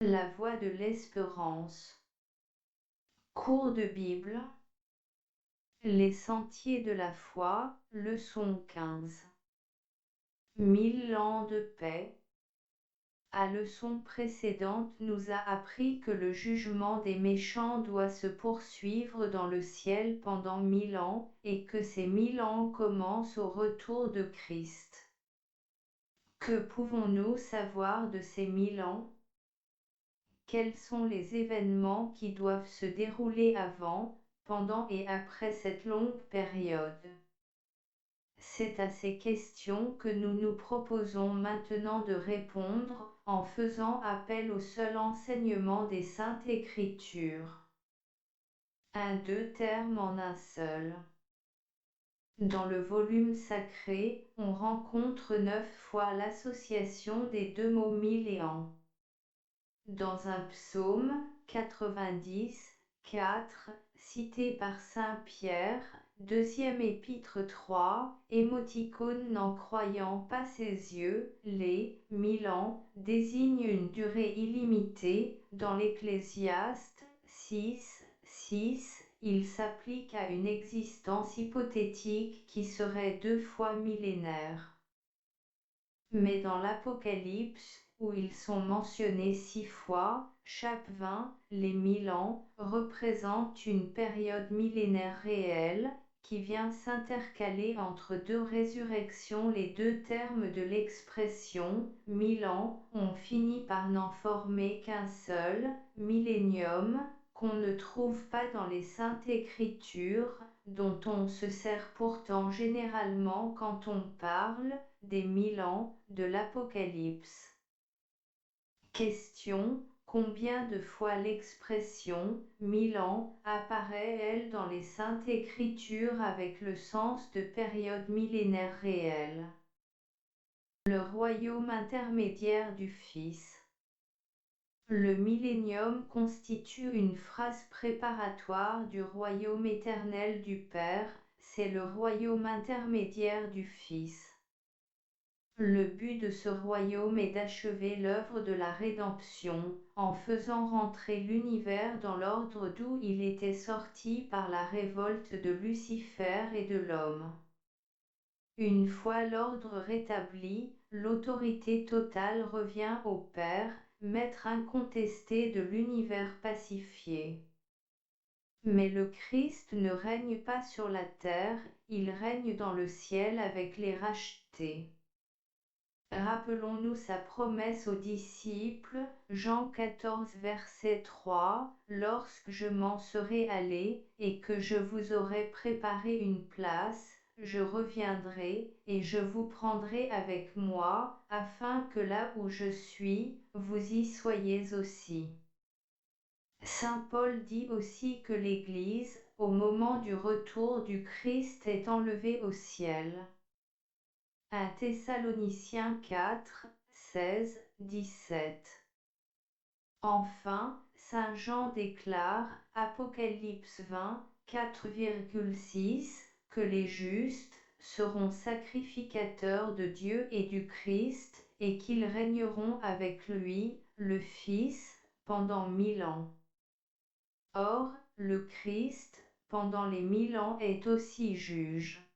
La voie de l'espérance. Cours de Bible. Les sentiers de la foi, leçon 15. 1000 ans de paix. La leçon précédente nous a appris que le jugement des méchants doit se poursuivre dans le ciel pendant 1000 ans, et que ces 1000 ans commencent au retour de Christ. Que pouvons-nous savoir de ces 1000 ans? Quels sont les événements qui doivent se dérouler avant, pendant et après cette longue période? C'est à ces questions que nous nous proposons maintenant de répondre, en faisant appel au seul enseignement des Saintes Écritures. Deux termes en un seul. Dans le volume sacré, on rencontre 9 fois l'association des deux mots 1000 et ans. Dans un psaume, 90, 4, cité par saint Pierre, deuxième épître 3, émoticône n'en croyant pas ses yeux, les 1000 ans désignent une durée illimitée. Dans l'Ecclésiaste 6, 6, il s'applique à une existence hypothétique qui serait 2 fois millénaire. Mais dans l'Apocalypse, où ils sont mentionnés 6 fois, chaque 20, les 1000 ans, représentent une période millénaire réelle, qui vient s'intercaler entre deux résurrections. Les deux termes de l'expression « 1000 ans » ont fini par n'en former qu'un seul, millénium, qu'on ne trouve pas dans les Saintes Écritures, dont on se sert pourtant généralement quand on parle des 1000 ans de l'Apocalypse. Question: combien de fois l'expression « 1000 ans » apparaît-elle dans les Saintes Écritures avec le sens de période millénaire réelle? Le royaume intermédiaire du Fils. Le millénium constitue une phrase préparatoire du royaume éternel du Père, c'est le royaume intermédiaire du Fils. Le but de ce royaume est d'achever l'œuvre de la rédemption, en faisant rentrer l'univers dans l'ordre d'où il était sorti par la révolte de Lucifer et de l'homme. Une fois l'ordre rétabli, l'autorité totale revient au Père, maître incontesté de l'univers pacifié. Mais le Christ ne règne pas sur la terre, il règne dans le ciel avec les rachetés. Rappelons-nous sa promesse aux disciples, Jean 14 verset 3, « Lorsque je m'en serai allé, et que je vous aurai préparé une place, je reviendrai, et je vous prendrai avec moi, afin que là où je suis, vous y soyez aussi. » Saint Paul dit aussi que l'Église, au moment du retour du Christ, est enlevée au ciel. 1 Thessaloniciens 4, 16, 17. Enfin, saint Jean déclare, Apocalypse 20, 4,6, que les justes seront sacrificateurs de Dieu et du Christ, et qu'ils régneront avec lui, le Fils, pendant 1000 ans. Or, le Christ, pendant les 1000 ans, est aussi juge.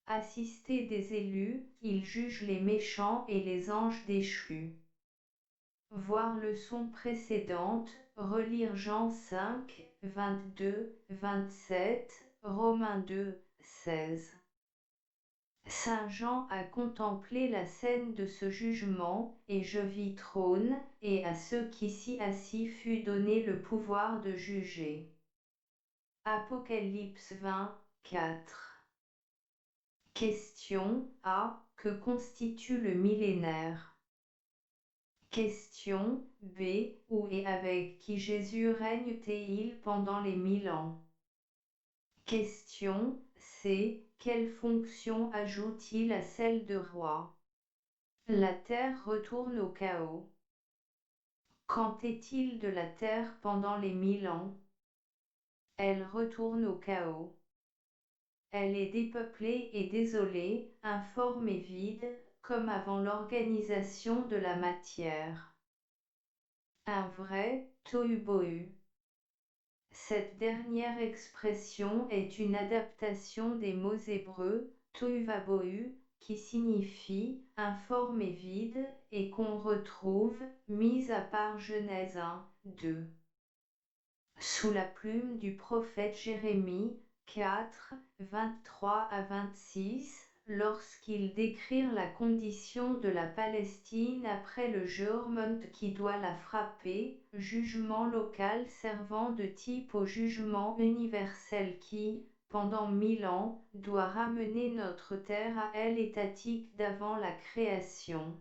Assisté des élus, il juge les méchants et les anges déchus. Voir leçon précédente, relire Jean 5, 22, 27, Romains 2, 16. Saint Jean a contemplé la scène de ce jugement, et je vis trône, et à ceux qui s'y assis fut donné le pouvoir de juger. Apocalypse 20, 4. Question A. Que constitue le millénaire? Question B. Où et avec qui Jésus règne-t-il pendant les 1000 ans? Question C. Quelle fonction ajoute-t-il à celle de roi? La terre retourne au chaos. Qu'en est-il de la terre pendant les 1000 ans? Elle retourne au chaos. Elle est dépeuplée et désolée, informe et vide, comme avant l'organisation de la matière. un vrai tohu-bohu. Cette dernière expression est une adaptation des mots hébreux tohu-vabohu, qui signifie informe et vide, et qu'on retrouve, mis à part Genèse 1, 2. Sous la plume du prophète Jérémie, 4, 23 à 26, lorsqu'ils décrirent la condition de la Palestine après le jugement qui doit la frapper, jugement local servant de type au jugement universel qui, pendant 1000 ans, doit ramener notre terre à elle étatique d'avant la création.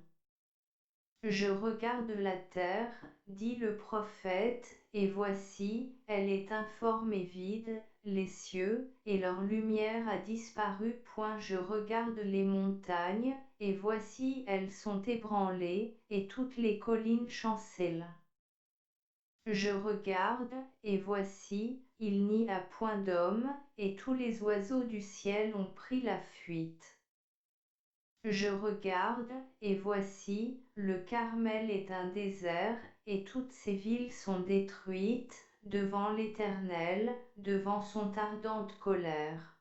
Je regarde la terre, dit le prophète, et voici, elle est informe et vide, les cieux, et leur lumière a disparu. Je regarde les montagnes, et voici elles sont ébranlées, et toutes les collines chancellent. Je regarde, et voici, il n'y a point d'homme, et tous les oiseaux du ciel ont pris la fuite. Je regarde, et voici, le Carmel est un désert, et toutes ses villes sont détruites, devant l'Éternel, devant son ardente colère.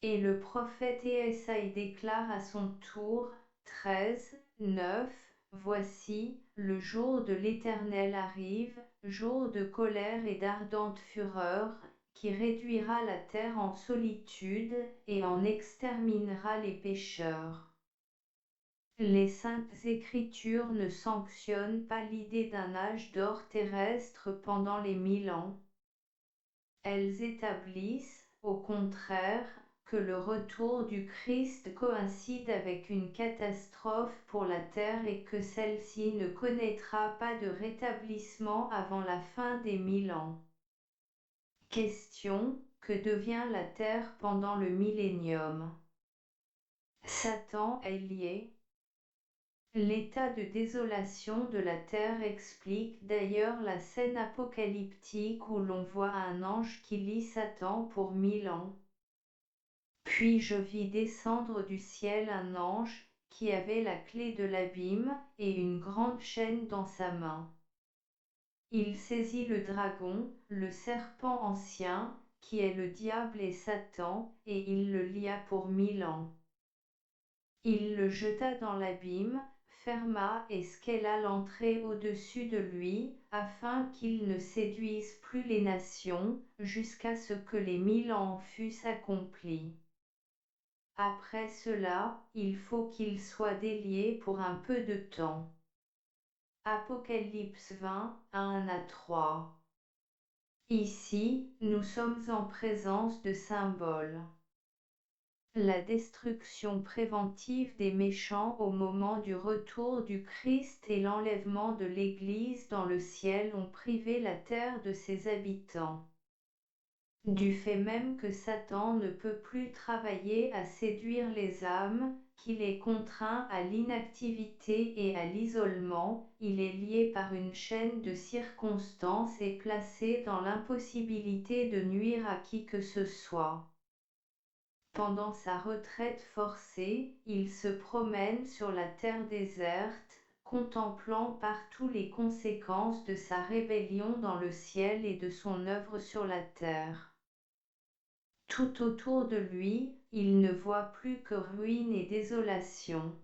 Et le prophète Ésaïe déclare à son tour, 13, 9, voici, le jour de l'Éternel arrive, jour de colère et d'ardente fureur, qui réduira la terre en solitude, et en exterminera les pécheurs. Les saintes écritures ne sanctionnent pas l'idée d'un âge d'or terrestre pendant les 1000 ans. Elles établissent, au contraire, que le retour du Christ coïncide avec une catastrophe pour la terre et que celle-ci ne connaîtra pas de rétablissement avant la fin des 1000 ans. Question: que devient la terre pendant le millénium? Satan est lié. L'état de désolation de la terre explique d'ailleurs la scène apocalyptique où l'on voit un ange qui lie Satan pour 1000 ans. Puis je vis descendre du ciel un ange, qui avait la clé de l'abîme, et une grande chaîne dans sa main. Il saisit le dragon, le serpent ancien, qui est le diable et Satan, et il le lia pour 1000 ans. Il le jeta dans l'abîme, ferma et scella l'entrée au-dessus de lui, afin qu'il ne séduise plus les nations, jusqu'à ce que les 1000 ans fussent accomplis. Après cela, il faut qu'il soit délié pour un peu de temps. Apocalypse 20, 1 à 3. Ici, nous sommes en présence de symboles. La destruction préventive des méchants au moment du retour du Christ et l'enlèvement de l'Église dans le ciel ont privé la terre de ses habitants. Du fait même que Satan ne peut plus travailler à séduire les âmes, qu'il est contraint à l'inactivité et à l'isolement, il est lié par une chaîne de circonstances et placé dans l'impossibilité de nuire à qui que ce soit. Pendant sa retraite forcée, il se promène sur la terre déserte, contemplant partout les conséquences de sa rébellion dans le ciel et de son œuvre sur la terre. Tout autour de lui, il ne voit plus que ruines et désolation.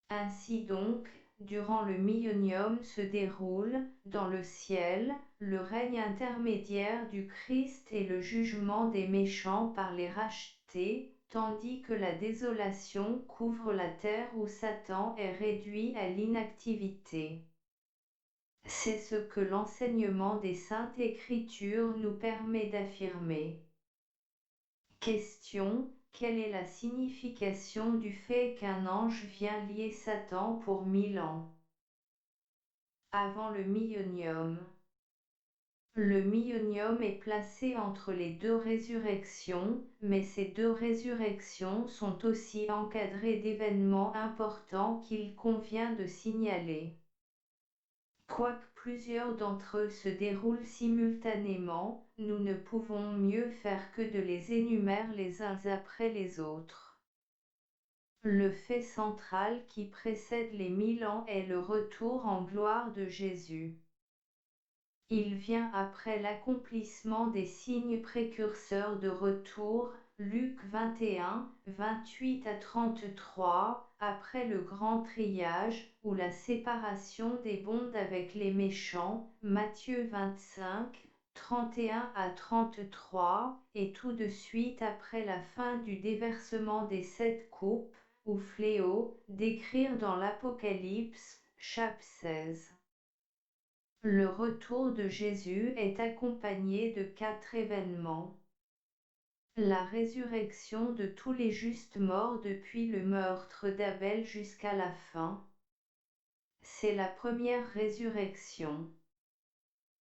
Ainsi donc, durant le millénium se déroule, dans le ciel, le règne intermédiaire du Christ et le jugement des méchants par les rachetés, tandis que la désolation couvre la terre où Satan est réduit à l'inactivité. C'est ce que l'enseignement des Saintes Écritures nous permet d'affirmer. Question: quelle est la signification du fait qu'un ange vient lier Satan pour 1000 ans? Avant le millénium. Le millénium est placé entre les deux résurrections, mais ces deux résurrections sont aussi encadrées d'événements importants qu'il convient de signaler. Quoique plusieurs d'entre eux se déroulent simultanément, nous ne pouvons mieux faire que de les énumérer les uns après les autres. Le fait central qui précède les 1000 ans est le retour en gloire de Jésus. Il vient après l'accomplissement des signes précurseurs de retour, Luc 21, 28 à 33, après le grand triage, ou la séparation des bons avec les méchants, Matthieu 25, 31 à 33, et tout de suite après la fin du déversement des 7 coupes, ou fléaux, décrire dans l'Apocalypse, chapitre 16. Le retour de Jésus est accompagné de 4 événements. La résurrection de tous les justes morts depuis le meurtre d'Abel jusqu'à la fin. C'est la première résurrection.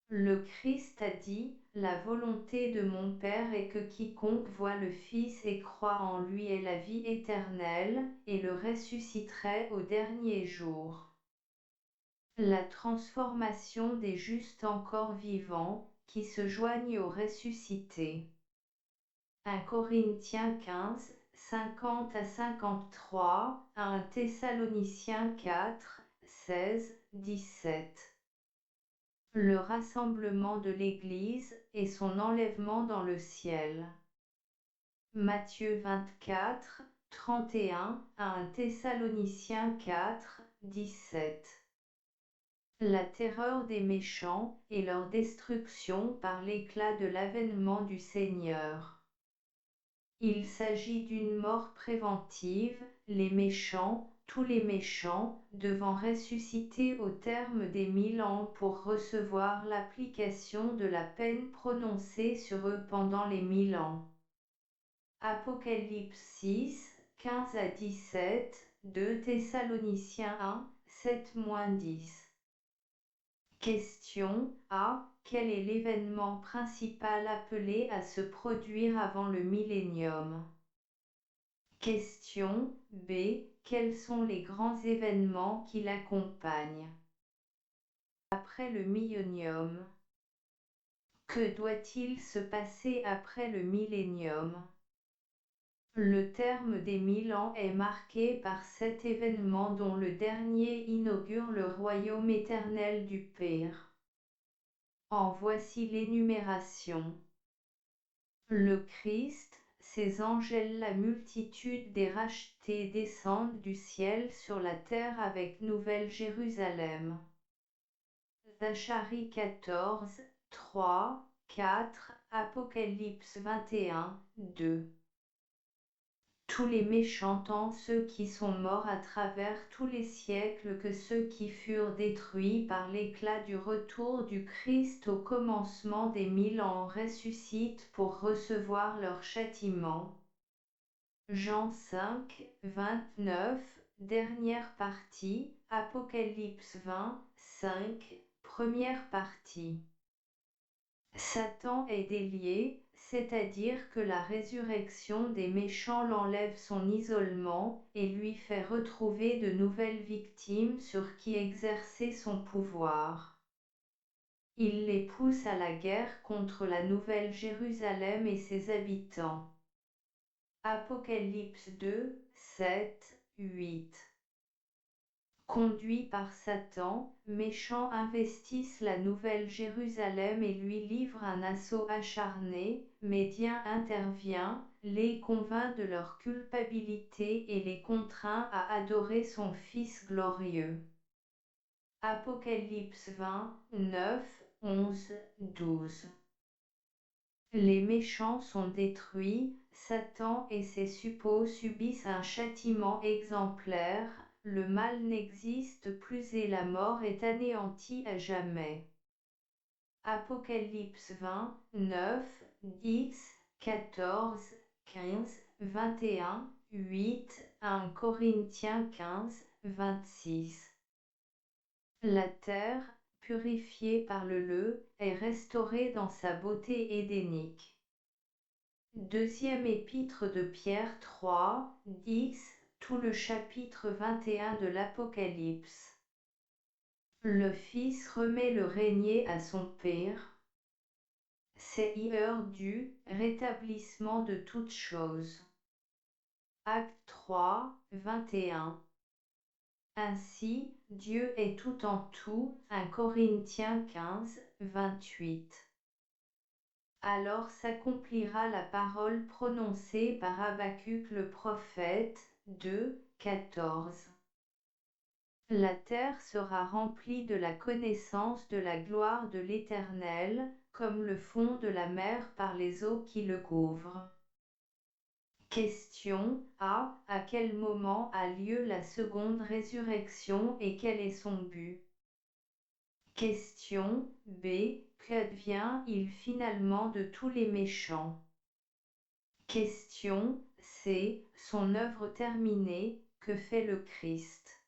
Le Christ a dit, « La volonté de mon Père est que quiconque voit le Fils et croit en lui ait la vie éternelle, et le ressusciterai au dernier jour. » La transformation des justes encore vivants, qui se joignent aux ressuscités. 1 Corinthiens 15, 50 à 53, 1 Thessaloniciens 4, 16, 17. Le rassemblement de l'Église et son enlèvement dans le ciel. Matthieu 24, 31, 1 Thessaloniciens 4, 17. La terreur des méchants et leur destruction par l'éclat de l'avènement du Seigneur. Il s'agit d'une mort préventive, les méchants, tous les méchants, devant ressusciter au terme des 1000 ans pour recevoir l'application de la peine prononcée sur eux pendant les 1000 ans. Apocalypse 6, 15 à 17, 2 Thessaloniciens 1, 7-10. Question A. Quel est l'événement principal appelé à se produire avant le millénium? Question B. Quels sont les grands événements qui l'accompagnent? Après le millénium. Que doit-il se passer après le millénium? Le terme des 1000 ans est marqué par 7 événements dont le dernier inaugure le royaume éternel du Père. En voici l'énumération. Le Christ, ses anges et la multitude des rachetés descendent du ciel sur la terre avec Nouvelle Jérusalem. Zacharie 14, 3, 4, Apocalypse 21, 2. Tous les méchants tant ceux qui sont morts à travers tous les siècles que ceux qui furent détruits par l'éclat du retour du Christ au commencement des 1000 ans ressuscitent pour recevoir leur châtiment. Jean 5, 29, dernière partie, Apocalypse 20, 5, première partie. Satan est délié, c'est-à-dire que la résurrection des méchants l'enlève son isolement, et lui fait retrouver de nouvelles victimes sur qui exercer son pouvoir. Il les pousse à la guerre contre la Nouvelle Jérusalem et ses habitants. Apocalypse 2, 7, 8. Conduits par Satan, méchants investissent la Nouvelle Jérusalem et lui livrent un assaut acharné, Médien intervient, les convainc de leur culpabilité et les contraint à adorer son Fils glorieux. Apocalypse 20, 9, 11, 12. Les méchants sont détruits, Satan et ses suppôts subissent un châtiment exemplaire, le mal n'existe plus et la mort est anéantie à jamais. Apocalypse 20, 9, 10, 14, 15, 21, 8, 1 Corinthiens 15, 26. La terre, purifiée par le, est restaurée dans sa beauté édénique. Deuxième épître de Pierre 3, 10, tout le chapitre 21 de l'Apocalypse. Le Fils remet le régner à son Père. C'est l'heure du rétablissement de toutes choses. Acte 3, 21. Ainsi, Dieu est tout en tout. 1 Corinthiens 15, 28. Alors s'accomplira la parole prononcée par Habacuc le prophète. 2, 14. La terre sera remplie de la connaissance de la gloire de l'Éternel, comme le fond de la mer par les eaux qui le couvrent. Question A. À quel moment a lieu la seconde résurrection et quel est son but? Question B. Qu'advient-il finalement de tous les méchants? Question C. Son œuvre terminée, que fait le Christ?